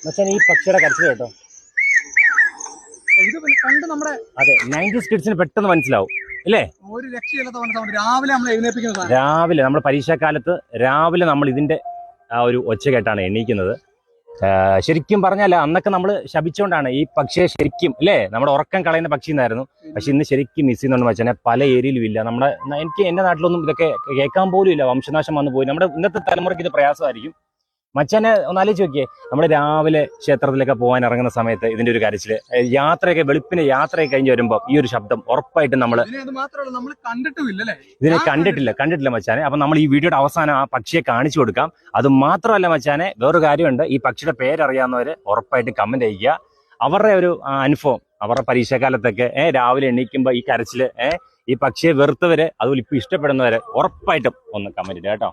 മച്ചാൻ ഈ പക്ഷിയുടെ കരച്ചിൽ കേട്ടോ. അതെ, 90s കിഡ്സിന് പെട്ടെന്ന് മനസ്സിലാവും അല്ലേ? ഒരു രക്ഷയില്ലാത്ത രാവിലെ നമ്മൾ എഴുന്നേൽപ്പിക്കുന്നത്. രാവിലെ നമ്മൾ പരീക്ഷാക്കാലത്ത് രാവിലെ നമ്മൾ ഇതിന്റെ ആ ഒരു ഒച്ച കേട്ടാണ് എണീക്കുന്നത്. ശരിക്കും പറഞ്ഞാൽ അന്നൊക്കെ നമ്മൾ ശപിച്ചുകൊണ്ടാണ് ഈ പക്ഷിയെ ശരിക്കും അല്ലേ നമ്മുടെ ഉറക്കം കളയുന്ന പക്ഷി എന്നായിരുന്നു. പക്ഷെ ഇന്ന് ശരിക്കും മിസ് ചെയ്യുന്നുണ്ട് മച്ചാനെ. പല ഏരിയയിലും ഇല്ല. എന്റെ നാട്ടിലൊന്നും ഇതൊക്കെ കേൾക്കാൻ പോലും ഇല്ല. വംശനാശം വന്നു പോയി. നമ്മുടെ ഇന്നത്തെ തലമുറയ്ക്ക് ഇത് പ്രയാസമായിരിക്കും. മച്ചാനെ ഒന്ന് ആലോചിച്ച് നോക്കിയേ, നമ്മൾ രാവിലെ ക്ഷേത്രത്തിലൊക്കെ പോകാൻ ഇറങ്ങുന്ന സമയത്ത് ഇതിന്റെ ഒരു യാത്രയൊക്കെ വെളുപ്പിനെ യാത്രയൊക്കെ കഴിഞ്ഞ് വരുമ്പോൾ ഈ ഒരു ശബ്ദം ഉറപ്പായിട്ടും ഇതിനെ കണ്ടിട്ടില്ല മച്ചാനെ. അപ്പൊ നമ്മൾ ഈ വീഡിയോയുടെ അവസാനം ആ പക്ഷിയെ കാണിച്ചു കൊടുക്കാം. അത് മാത്രമല്ല മച്ചാനെ, വേറൊരു കാര്യമുണ്ട്. ഈ പക്ഷിയുടെ പേരറിയാവുന്നവര് ഉറപ്പായിട്ട് കമന്റ് അയക്കുക. അവരുടെ ഒരു അനുഭവം, അവരുടെ പരീക്ഷാക്കാലത്തൊക്കെ രാവിലെ എണീക്കുമ്പോ ഈ കരച്ചില്, ഈ പക്ഷിയെ വെറുത്തവര് അതുപോലെ ഇപ്പൊ ഇഷ്ടപ്പെടുന്നവര് ഉറപ്പായിട്ടും ഒന്ന് കമന്റ് ഇടുക കേട്ടോ.